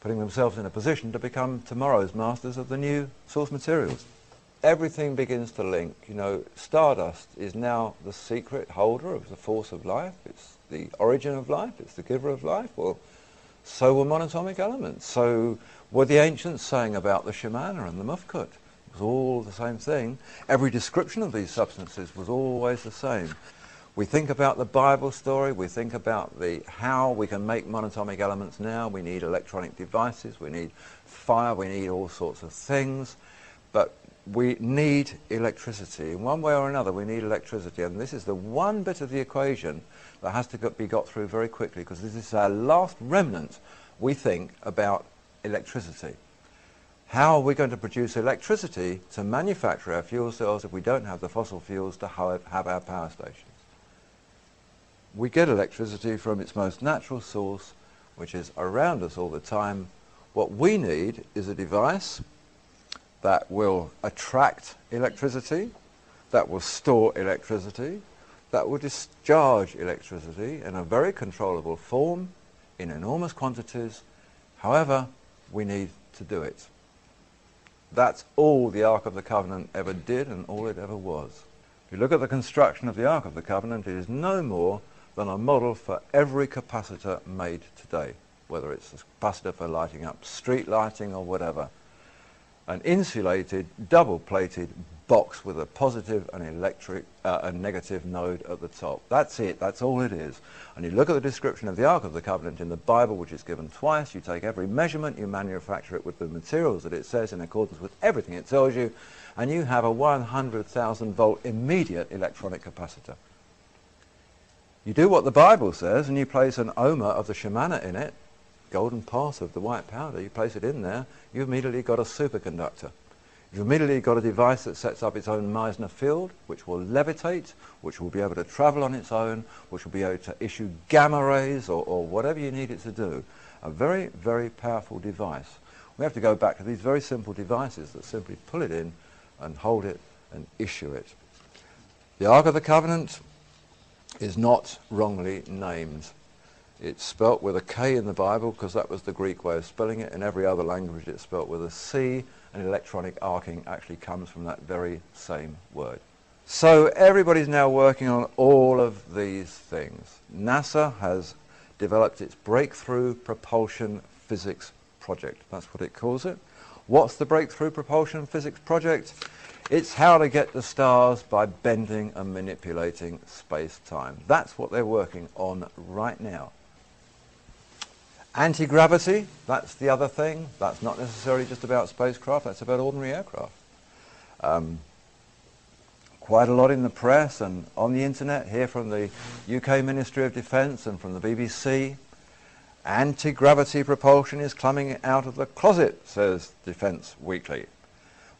putting themselves in a position to become tomorrow's masters of the new source materials. Everything begins to link. You know, stardust is now the secret holder of the force of life. It's the origin of life. It's the giver of life. Well, so were monatomic elements. So were the ancients saying about the Shimana and the Mufkut. It was all the same thing. Every description of these substances was always the same. We think about the Bible story, we think about how we can make monatomic elements now. We need electronic devices, we need fire, we need all sorts of things. But we need electricity. In one way or another, we need electricity. And this is the one bit of the equation that has to be got through very quickly, because this is our last remnant, we think, about electricity. How are we going to produce electricity to manufacture our fuel cells if we don't have the fossil fuels to have our power stations? We get electricity from its most natural source, which is around us all the time. What we need is a device that will attract electricity, that will store electricity, that will discharge electricity in a very controllable form, in enormous quantities. However, we need to do it. That's all the Ark of the Covenant ever did and all it ever was. If you look at the construction of the Ark of the Covenant, it is no more than a model for every capacitor made today, whether it's a capacitor for lighting up street lighting or whatever. An insulated, double-plated box with a positive and a negative node at the top. That's it, that's all it is. And you look at the description of the Ark of the Covenant in the Bible, which is given twice. You take every measurement, you manufacture it with the materials that it says in accordance with everything it tells you, and you have a 100,000 volt immediate electronic capacitor. You do what the Bible says and you place an ohma of the Shimana in it, golden pot of the white powder, you place it in there, you've immediately got a superconductor. You've immediately got a device that sets up its own Meissner field, which will levitate, which will be able to travel on its own, which will be able to issue gamma rays or whatever you need it to do. A very, very powerful device. We have to go back to these very simple devices that simply pull it in and hold it and issue it. The Ark of the Covenant is not wrongly named. It's spelt with a K in the Bible because that was the Greek way of spelling it. In every other language it's spelt with a C, and electronic arcing actually comes from that very same word. So everybody's now working on all of these things. NASA has developed its Breakthrough Propulsion Physics Project. That's what it calls it. What's the Breakthrough Propulsion Physics Project? It's how to get the stars by bending and manipulating space-time. That's what they're working on right now. Anti-gravity, that's the other thing. That's not necessarily just about spacecraft, that's about ordinary aircraft. Quite a lot in the press and on the internet, here from the UK Ministry of Defence and from the BBC. Anti-gravity propulsion is coming out of the closet, says Defence Weekly.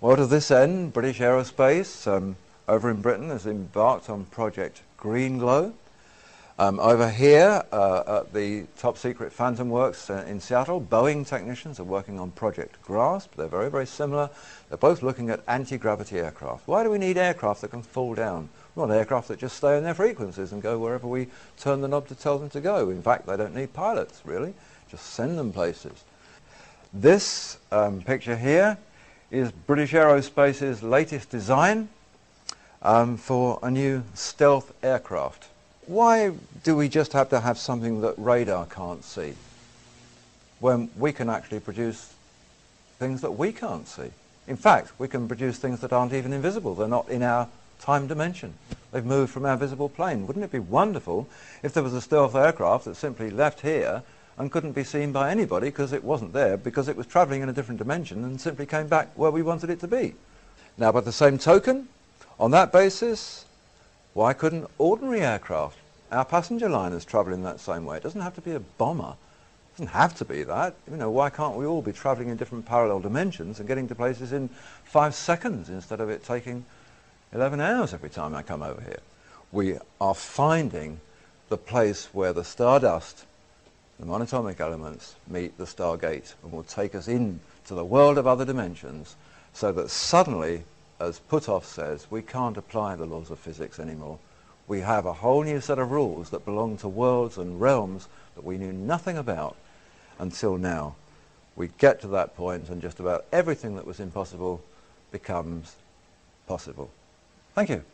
Well, to this end, British Aerospace over in Britain has embarked on Project Greenglow. Over here at the top secret Phantom Works in Seattle, Boeing technicians are working on Project Grasp. They're very, very similar. They're both looking at anti-gravity aircraft. Why do we need aircraft that can fall down? We want aircraft that just stay on their frequencies and go wherever we turn the knob to tell them to go. In fact, they don't need pilots, really. Just send them places. This picture here is British Aerospace's latest design for a new stealth aircraft. Why do we just have to have something that radar can't see when we can actually produce things that we can't see? In fact, we can produce things that aren't even invisible. They're not in our time dimension. They've moved from our visible plane. Wouldn't it be wonderful if there was a stealth aircraft that simply left here and couldn't be seen by anybody because it wasn't there, because it was travelling in a different dimension and simply came back where we wanted it to be? Now, by the same token, on that basis, why couldn't ordinary aircraft, our passenger liners, travel in that same way? It doesn't have to be a bomber. It doesn't have to be that. You know, why can't we all be travelling in different parallel dimensions and getting to places in 5 seconds instead of it taking 11 hours every time I come over here? We are finding the place where the stardust, the monatomic elements, meet the Stargate and will take us into the world of other dimensions, so that suddenly, as Puthoff says, we can't apply the laws of physics anymore. We have a whole new set of rules that belong to worlds and realms that we knew nothing about until now. we get to that point and just about everything that was impossible becomes possible. Thank you.